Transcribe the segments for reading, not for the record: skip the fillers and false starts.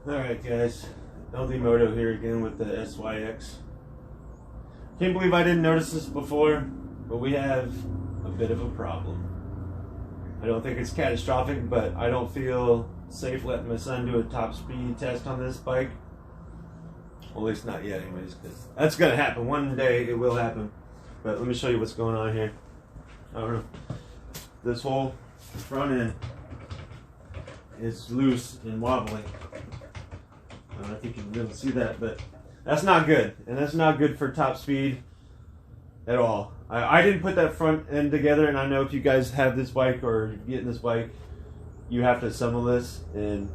Alright guys, LD Moto here again with the SYX. Can't believe I didn't notice this before, but we have a bit of a problem. I don't think it's catastrophic, but I don't feel safe letting my son do a top speed test on this bike. Well, at least not yet anyways, because that's going to happen. One day it will happen. But let me show you what's going on here. I don't know. This whole front end is loose and wobbly. I don't know if you can really see that, but that's not good. And that's not good for top speed at all. I didn't put that front end together, and I know if you guys have this bike or getting this bike, you have to assemble this. And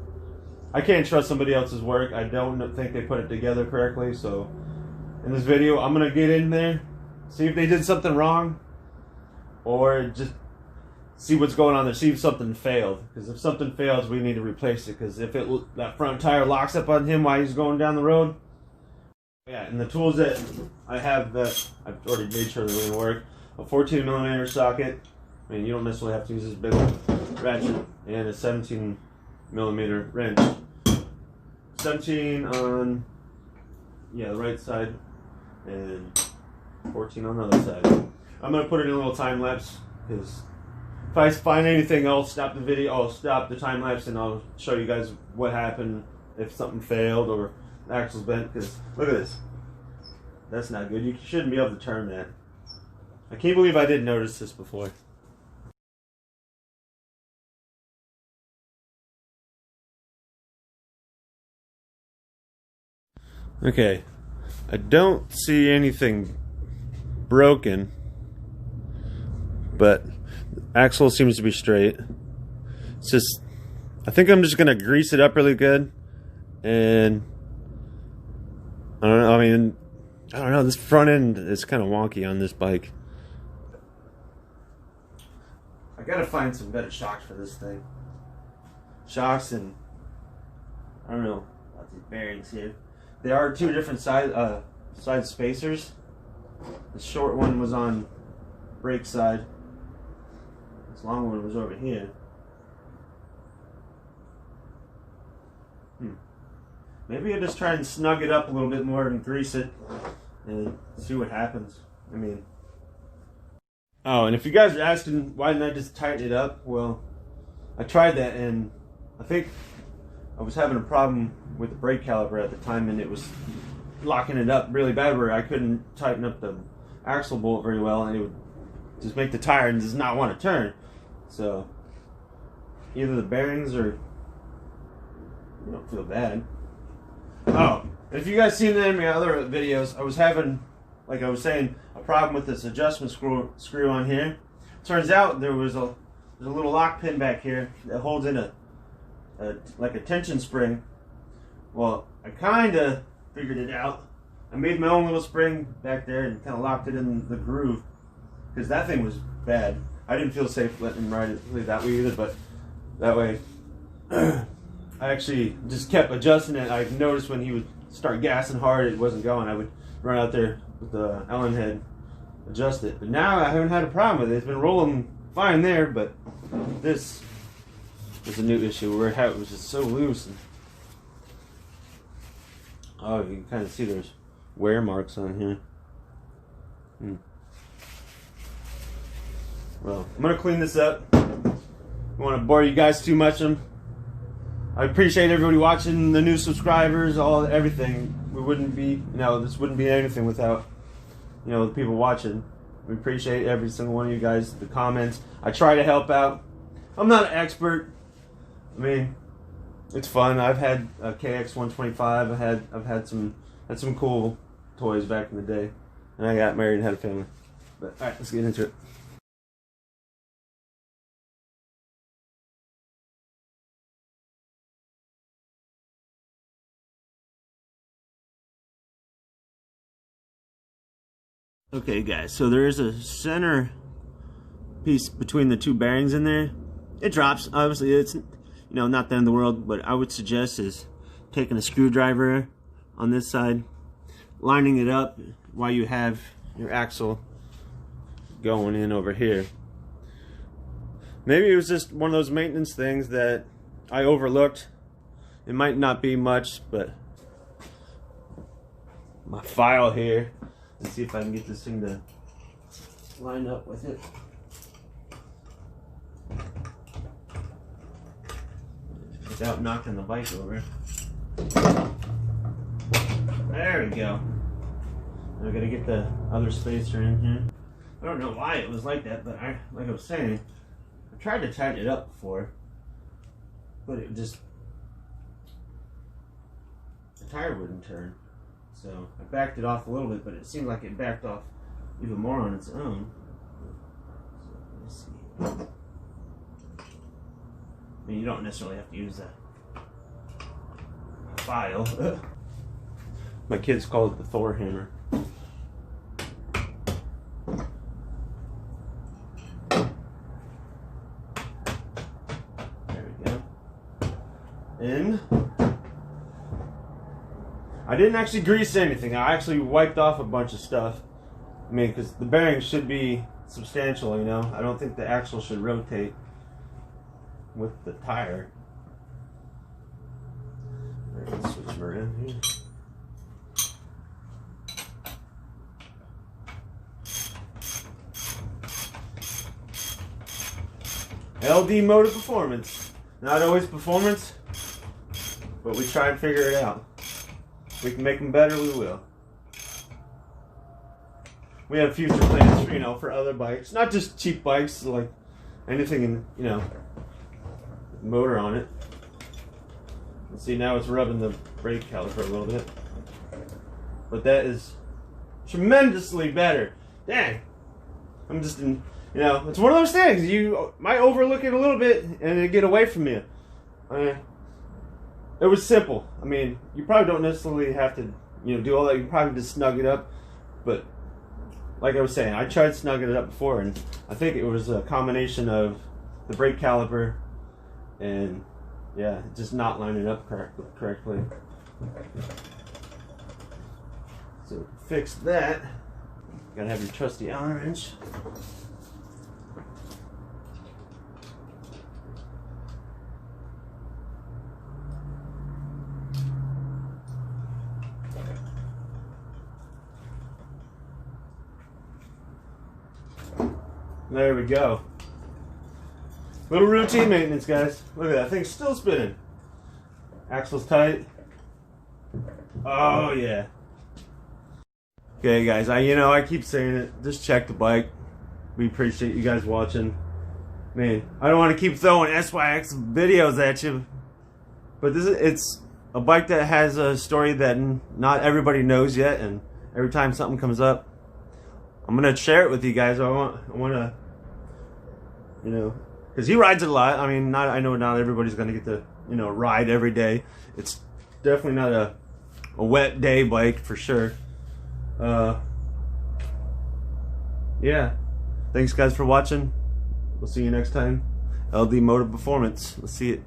I can't trust somebody else's work. I don't think they put it together correctly. So in this video, I'm going to get in there, see if they did something wrong, or just see what's going on there, see if something failed. Because if something fails, we need to replace it. Because if that front tire locks up on him while he's going down the road. Yeah, and the tools that I have that I've already made sure they're going to work. A 14mm socket. I mean, you don't necessarily have to use this big ratchet. And a 17mm wrench. 17 on, yeah, the right side. And 14 on the other side. I'm going to put it in a little time lapse. Because if I find anything, I'll stop the video, I'll stop the time lapse, and I'll show you guys what happened if something failed or the axle's bent. Because look at this. That's not good. You shouldn't be able to turn that. I can't believe I didn't notice this before. Okay. I don't see anything broken, but axle seems to be straight. It's just, I think I'm just gonna grease it up really good, and I don't know. I mean, I don't know. This front end is kind of wonky on this bike. I gotta find some better shocks for this thing. Shocks, and I don't know about these bearings here. There are two different side spacers. The short one was on brake side. This long one was over here. Maybe I just try and snug it up a little bit more and grease it and see what happens. I mean, oh, and if you guys are asking why didn't I just tighten it up, well, I tried that, and I think I was having a problem with the brake caliper at the time, and it was locking it up really bad where I couldn't tighten up the axle bolt very well, and it would just make the tire and does not want to turn. So either the bearings or you don't feel bad. Oh, if you guys seen any of my other videos, I was having, like I was saying, a problem with this adjustment screw on here. Turns out there's a little lock pin back here that holds in like a tension spring. Well, I kind of figured it out. I made my own little spring back there and kind of locked it in the groove, because that thing was bad. I didn't feel safe letting him ride it that way either, but that way I actually just kept adjusting it. I noticed when he would start gassing hard, it wasn't going. I would run out there with the Allen head, adjust it. But now I haven't had a problem with it. It's been rolling fine there, but this was a new issue where it was just so loose. And, oh, you can kind of see there's wear marks on here. Well, I'm going to clean this up. I don't want to bore you guys too much. I appreciate everybody watching, the new subscribers, everything. We wouldn't be, this wouldn't be anything without, the people watching. We appreciate every single one of you guys, the comments. I try to help out. I'm not an expert. I mean, it's fun. I've had a KX125. I've had some cool toys back in the day, and I got married and had a family. But all right, let's get into it. Okay guys, so there is a center piece between the two bearings in there. It drops, obviously it's not the end of the world, but I would suggest is taking a screwdriver on this side, lining it up while you have your axle going in over here. Maybe it was just one of those maintenance things that I overlooked It might not be much, but my file here. Let's see if I can get this thing to line up with it. Without knocking the bike over. There we go. Now I gotta get the other spacer in here. I don't know why it was like that, but like I was saying, I tried to tighten it up before, but it just, the tire wouldn't turn. So I backed it off a little bit, but it seemed like it backed off even more on its own. So let me see. I mean, you don't necessarily have to use a file. My kids call it the Thor hammer. There we go. And I didn't actually grease anything. I actually wiped off a bunch of stuff. I mean, because the bearing should be substantial, you know. I don't think the axle should rotate with the tire. Let's switch them around here. LD Moto Performance. Not always performance, but we try and figure it out. We can make them better, we will. We have future plans for, you know, for other bikes. Not just cheap bikes, like anything in, you know, motor on it. Let's see, now it's rubbing the brake caliper a little bit. But that is tremendously better. Dang. I'm just in, you know, it's one of those things. You might overlook it a little bit and it get away from you. It was simple. I mean, you probably don't necessarily have to, you know, do all that. You probably just snug it up. But like I was saying, I tried snugging it up before, and I think it was a combination of the brake caliper and, yeah, just not lining up correctly. So fix that. Gotta have your trusty Allen wrench. There we go. Little routine maintenance, guys. Look at that thing's still spinning. Axle's tight. Oh yeah. Okay, guys. I keep saying it. Just check the bike. We appreciate you guys watching. Man, I don't want to keep throwing SYX videos at you, but it's a bike that has a story that not everybody knows yet, and every time something comes up, I'm gonna share it with you guys. I want to, you know, because he rides it a lot. I mean, I know not everybody's gonna get to, you know, ride every day. It's definitely not a wet day bike for sure. Yeah. Thanks guys for watching. We'll see you next time. LD Moto Performance. Let's see it.